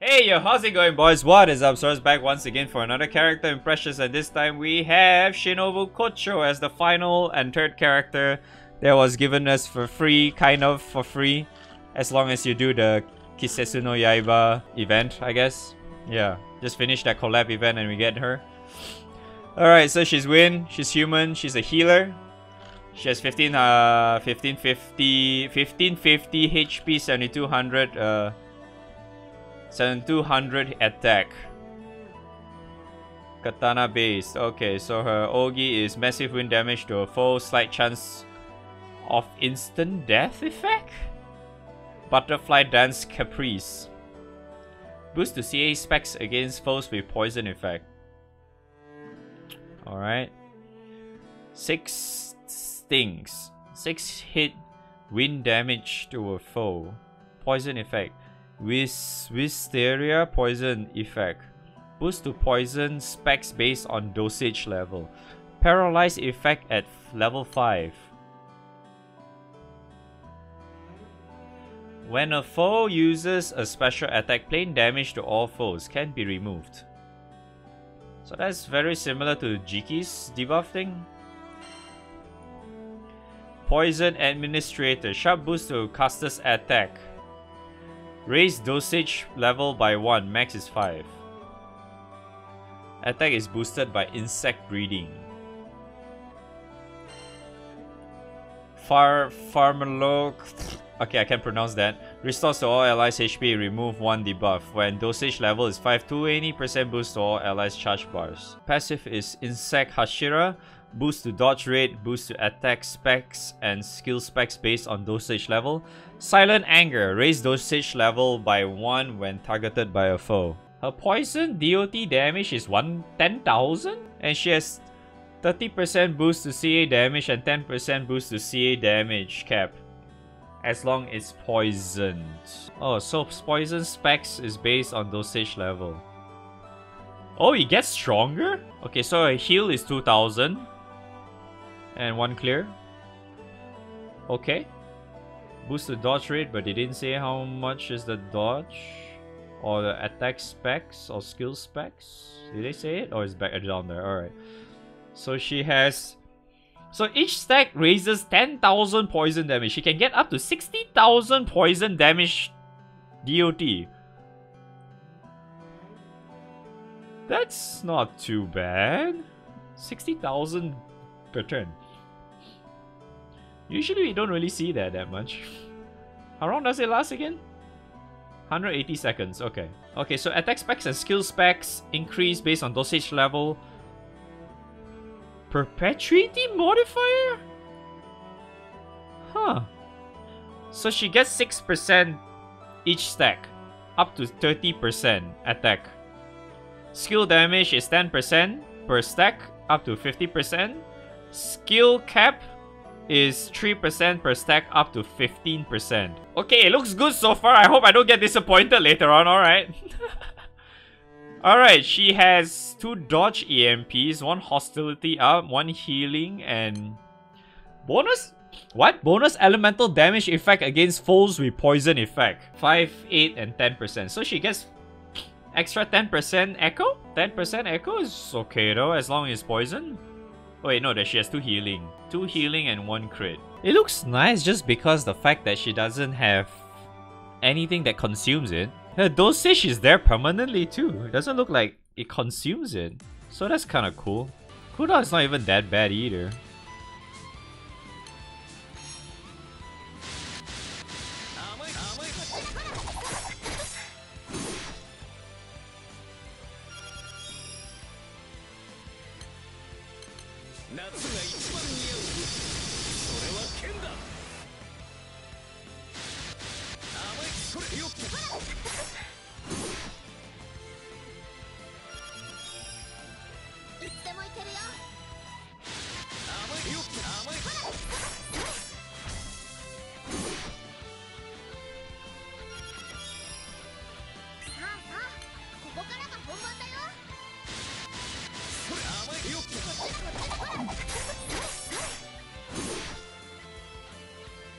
Hey yo, how's it going boys? What is up? Sora's back once again for another character impressions, and this time we have Shinobu Kocho as the final and third character that was given us for free, kind of for free, as long as you do the Kisetsu no Yaiba event, I guess. Yeah, just finish that collab event and we get her. Alright, so she's Win, she's human, she's a healer. She has 1550 HP, 7200 7200 attack. Katana based. Okay, so her Ogi is massive wind damage to a foe, slight chance of instant death effect? Butterfly Dance Caprice. Boost to CA specs against foes with poison effect. Alright. 6 stings. 6 hit wind damage to a foe. Poison effect. Wisteria poison effect. Boost to poison specs based on dosage level. Paralyze effect at level 5. When a foe uses a special attack, plain damage to all foes can be removed. So that's very similar to Jiki's debuff thing. Poison Administrator. Sharp boost to caster's attack. Raise dosage level by 1. Max is 5. Attack is boosted by insect breeding. Farmalok. Okay, I can't pronounce that. Restores to all allies HP, remove 1 debuff. When dosage level is 5, 280% boost to all allies charge bars. Passive is Insect Hashira. Boost to dodge rate, boost to attack specs and skill specs based on dosage level. Silent Anger. Raise dosage level by 1 when targeted by a foe. Her poison DOT damage is 10,000? And she has 30% boost to CA damage and 10% boost to CA damage cap. As long as poisoned. Oh, so poison specs is based on dosage level. Oh, it gets stronger? Okay, so a heal is 2000. And 1 clear. Okay. Boost the dodge rate, but they didn't say how much is the dodge. Or the attack specs or skill specs. Did they say it? Or is back down there? Alright. So she has... So each stack raises 10,000 poison damage. She can get up to 60,000 poison damage DOT. That's not too bad. 60,000 per turn. Usually we don't really see that much. How long does it last again? 180 seconds, okay. Okay, so attack specs and skill specs increase based on dosage level. Perpetuity modifier? Huh. So she gets 6% each stack, up to 30% attack. Skill damage is 10% per stack, up to 50%. Skill cap is 3% per stack, up to 15%. Okay, it looks good so far. I hope I don't get disappointed later on, alright? Alright, she has 2 dodge EMPs, 1 hostility up, 1 healing, and... Bonus? What? Bonus elemental damage effect against foes with poison effect. 5, 8, and 10%. So she gets extra 10% echo? 10% echo is okay though, as long as poison. Oh wait, no, that she has 2 healing. 2 healing and 1 crit. It looks nice just because the fact that she doesn't have anything that consumes it. Her dosage is there permanently too. It doesn't look like it consumes it. So that's kind of cool. Cooldown is not even that bad either.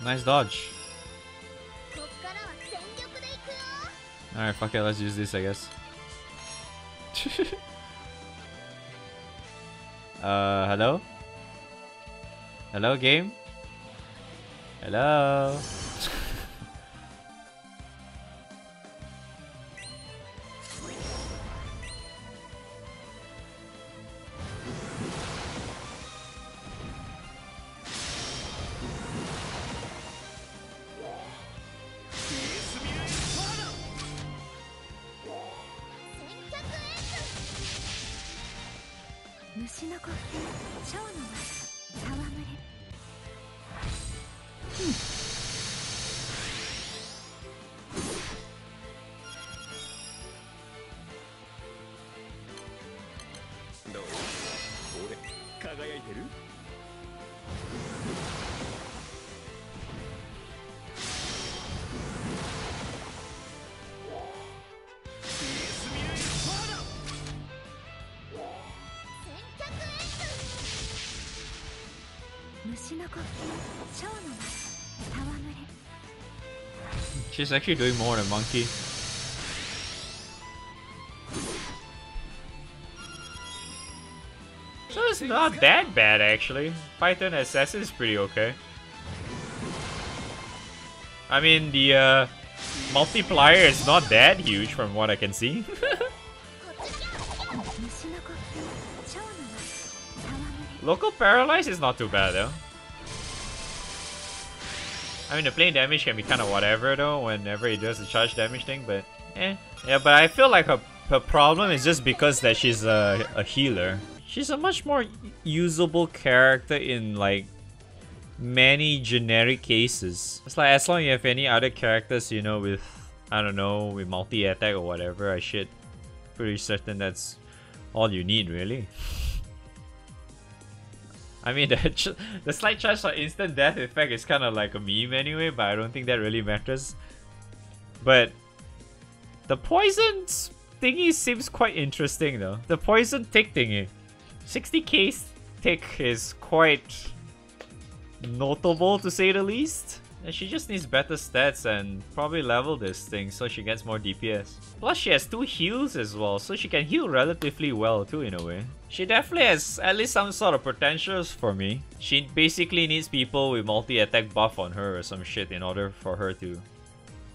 Nice dodge. Alright, fuck it, let's use this, I guess. Hello? Hello, game? Hello? She's actually doing more than Monkey. So it's not that bad actually. Python Assassin is pretty okay. I mean the multiplier is not that huge from what I can see. Local Paralyze is not too bad though. I mean the plane damage can be kind of whatever though whenever he does the charge damage thing, but eh. Yeah, but I feel like her problem is just because that she's a healer. She's a much more usable character in like many generic cases. It's like as long as you have any other characters, you know, with I don't know, with multi-attack or whatever, I should pretty certain that's all you need really. I mean, the slight charge for instant death effect is kind of like a meme anyway, but I don't think that really matters. But the poison thingy seems quite interesting though. The poison tick thingy. 60k tick is quite notable to say the least. And she just needs better stats and probably level this thing so she gets more DPS. Plus she has 2 heals as well, so she can heal relatively well too in a way. She definitely has at least some sort of potentials for me. She basically needs people with multi-attack buff on her or some shit in order for her to,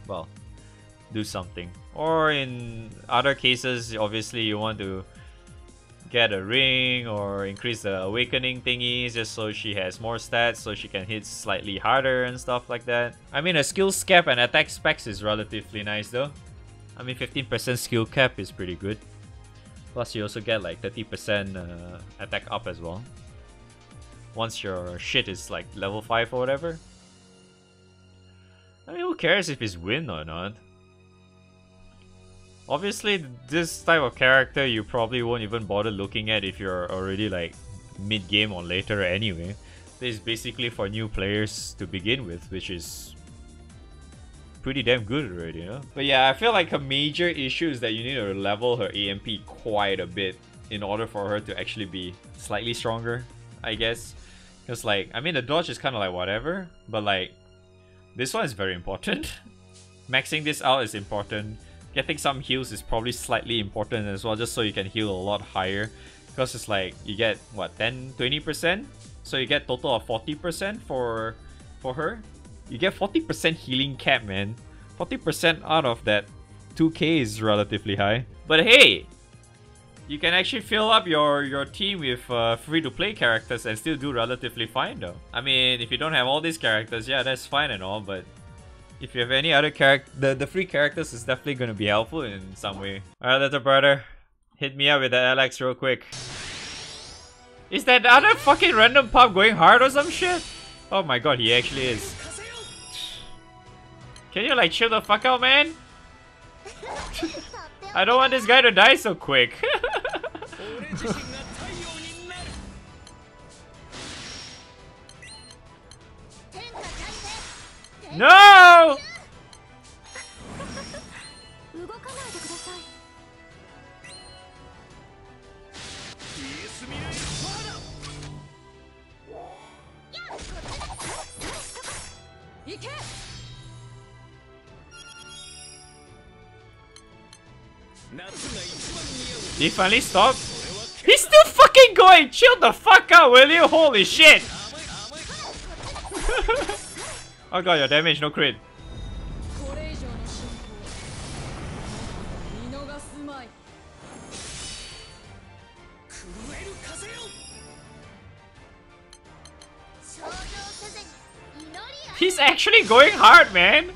well, do something. Or in other cases, obviously you want to get a ring or increase the awakening thingies just so she has more stats so she can hit slightly harder and stuff like that. I mean, a skill cap and attack specs is relatively nice though. I mean, 15% skill cap is pretty good. Plus you also get like 30% attack up as well once your shit is like level 5 or whatever. I mean, who cares if it's win or not? Obviously, this type of character you probably won't even bother looking at if you're already like mid-game or later anyway. This is basically for new players to begin with, which is pretty damn good already, you know? But yeah, I feel like a major issue is that you need to level her AMP quite a bit in order for her to actually be slightly stronger, I guess. Because like, I mean the dodge is kind of like whatever, but like, this one is very important. Maxing this out is important. Getting some heals is probably slightly important as well, just so you can heal a lot higher. Because it's like, you get, what, 10-20%? So you get total of 40% for her. You get 40% healing cap, man. 40% out of that 2k is relatively high. But hey! You can actually fill up your team with free-to-play characters and still do relatively fine though. I mean, if you don't have all these characters, yeah, that's fine and all, but if you have any other character, the free characters is definitely going to be helpful in some way. Alright, little brother. Hit me up with the LX real quick. Is that other fucking random pup going hard or some shit? Oh my god, he actually is. Can you like chill the fuck out, man? I don't want this guy to die so quick. No! Did he finally stop? He's still fucking going! Chill the fuck out, will you? Holy shit! Oh god, your damage, no crit. He's actually going hard, man!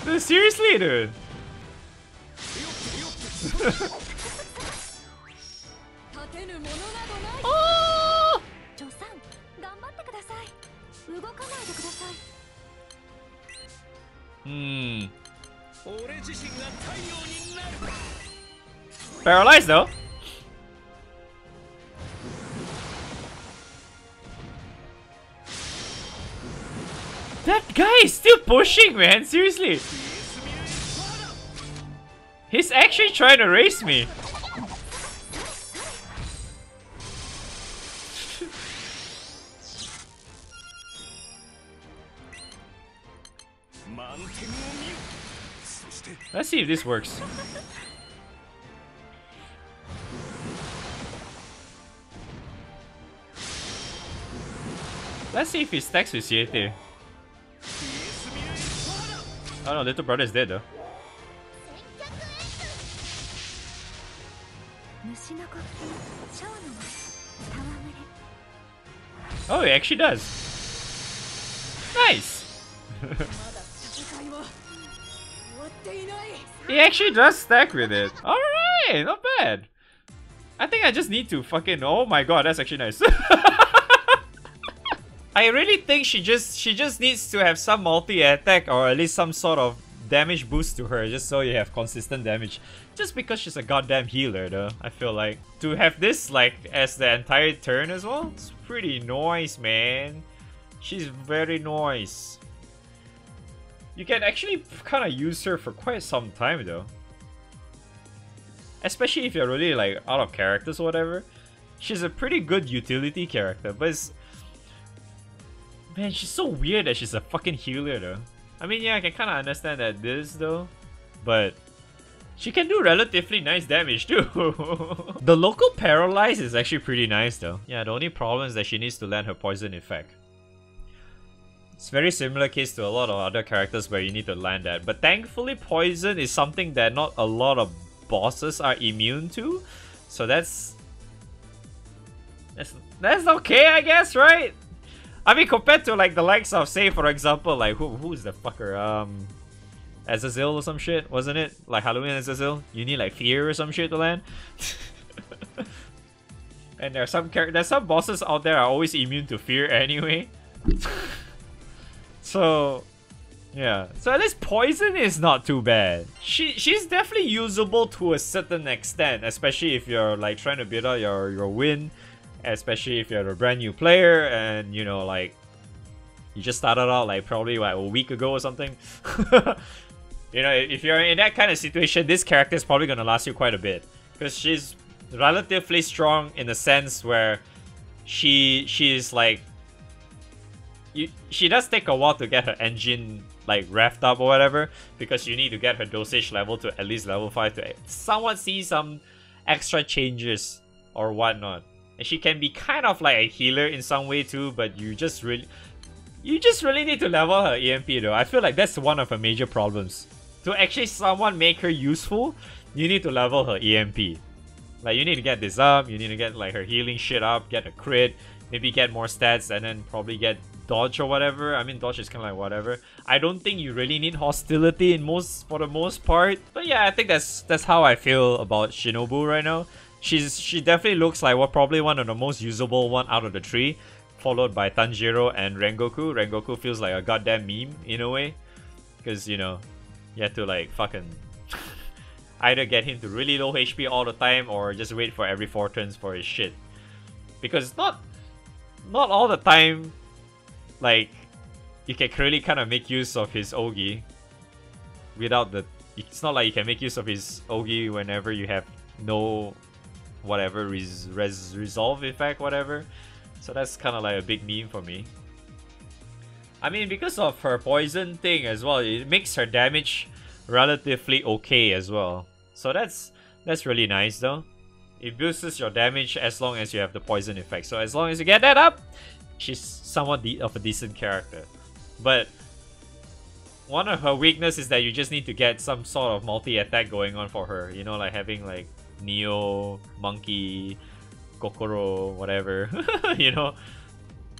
Dude, seriously, dude. Oh! Paralyzed though. That guy is still pushing, man. Seriously. He's actually trying to race me. Let's see if this works. Let's see if he stacks with Siete. Oh no, little brother is dead though. Oh, he actually does. Nice! He actually does stack with it. Alright, not bad. I think I just need to fucking... Oh my god, that's actually nice. I really think she just needs to have some multi-attack or at least some sort of damage boost to her just so you have consistent damage. Just because she's a goddamn healer though, I feel like. To have this like as the entire turn as well, it's pretty nice, man. She's very nice. You can actually kind of use her for quite some time though. Especially if you're really like out of characters or whatever. She's a pretty good utility character, but it's... Man, she's so weird that she's a fucking healer though. I mean, yeah, I can kind of understand that this though, but she can do relatively nice damage too. The local paralyze is actually pretty nice though. Yeah, the only problem is that she needs to land her poison effect. It's very similar case to a lot of other characters where you need to land that, but thankfully poison is something that not a lot of bosses are immune to, so that's okay, I guess, right? I mean, compared to like the likes of, say, for example, like who's the fucker? Azazel or some shit, wasn't it? Like Halloween Azazel, you need like fear or some shit to land. And there's some bosses out there are always immune to fear anyway. So yeah, so at least poison is not too bad. She's definitely usable to a certain extent, especially if you're like trying to build out your win. Especially if you're a brand new player and you know, like you just started out like probably like a week ago or something. You know, if you're in that kind of situation, this character is probably gonna last you quite a bit because she's relatively strong in the sense where she's like she does take a while to get her engine like revved up or whatever, because you need to get her dosage level to at least level 5 to somewhat see some extra changes or whatnot. And she can be kind of like a healer in some way too, but you just really need to level her EMP though. I feel like that's one of her major problems. To actually someone make her useful, you need to level her EMP. Like you need to get this up, you need to get like her healing shit up, get a crit, maybe get more stats, and then probably get dodge or whatever. I mean, dodge is kind of like whatever. I don't think you really need hostility for the most part. But yeah, I think that's how I feel about Shinobu right now. She definitely looks like probably one of the most usable one out of the three, followed by Tanjiro and Rengoku. Rengoku feels like a goddamn meme in a way, because you know, you have to like fucking either get him to really low HP all the time or just wait for every 4 turns for his shit. Because not all the time, like you can really kind of make use of his Ogi without the. It's not like you can make use of his Ogi whenever you have no whatever resolve effect, whatever. So that's kind of like a big meme for me. I mean, because of her poison thing as well, it makes her damage relatively okay as well. So that's really nice though. It boosts your damage as long as you have the poison effect. So as long as you get that up, she's somewhat of a decent character. But one of her weaknesses is that you just need to get some sort of multi-attack going on for her. You know, like having like Neo, Monkey, Kokoro, whatever. You know,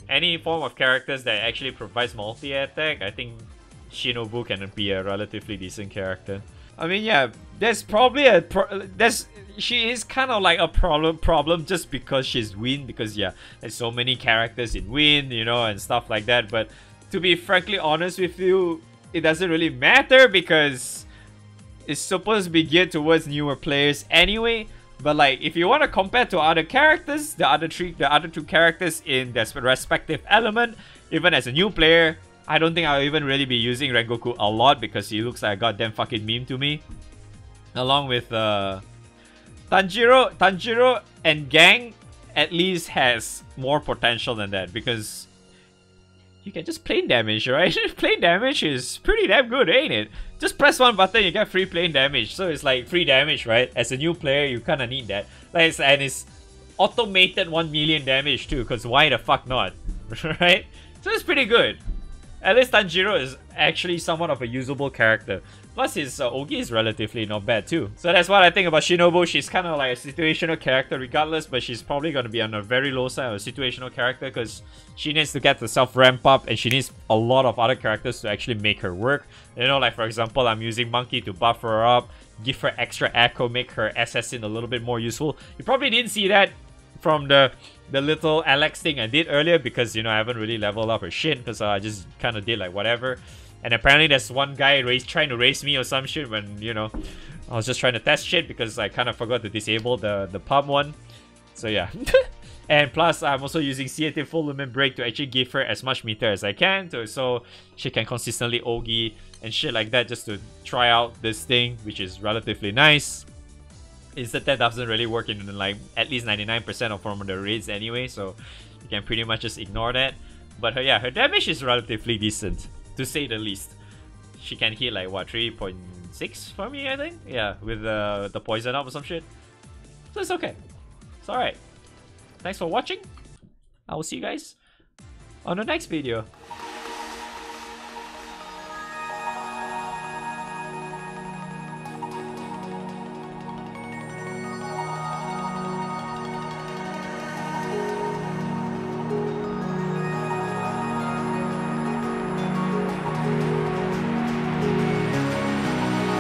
any form of characters that actually provides multi-attack, I think Shinobu can be a relatively decent character. I mean, yeah, there's probably she is kind of like a problem just because she's Wind, because yeah, there's so many characters in Wind, you know, and stuff like that. But to be frankly honest with you, it doesn't really matter because it's supposed to be geared towards newer players anyway. But like, if you want to compare to other characters, the other two characters in their respective element, even as a new player, I don't think I'll even really be using Rengoku a lot because he looks like a goddamn fucking meme to me. Along with Tanjiro and Gang at least has more potential than that because you can just plain damage, right? Plain damage is pretty damn good, ain't it? Just press one button, you get free plain damage. So it's like free damage, right? As a new player, you kind of need that. Like, and it's automated 1 million damage too, because why the fuck not? Right? So it's pretty good. At least Tanjiro is actually somewhat of a usable character. Plus his Ogi is relatively not bad too. So that's what I think about Shinobu. She's kind of like a situational character regardless, but she's probably going to be on a very low side of a situational character because she needs to get the self ramp up and she needs a lot of other characters to actually make her work. You know, like for example, I'm using Monkey to buff her up, give her extra echo, make her assassin a little bit more useful. You probably didn't see that from the little Alex thing I did earlier because, you know, I haven't really leveled up her shit because I just kind of did like whatever. And apparently there's one guy trying to race me or some shit when, you know, I was just trying to test shit because I kind of forgot to disable the pump one. So yeah. And plus I'm also using C18 Full Lumen Break to actually give her as much meter as I can so she can consistently Ogi and shit like that just to try out this thing, which is relatively nice. Instead, that doesn't really work in like at least 99% of the raids anyway, so you can pretty much just ignore that. But yeah, her damage is relatively decent, to say the least. She can hit like what, 3.6 for me, I think? Yeah, with the poison up or some shit. So it's okay. It's alright. Thanks for watching. I will see you guys on the next video.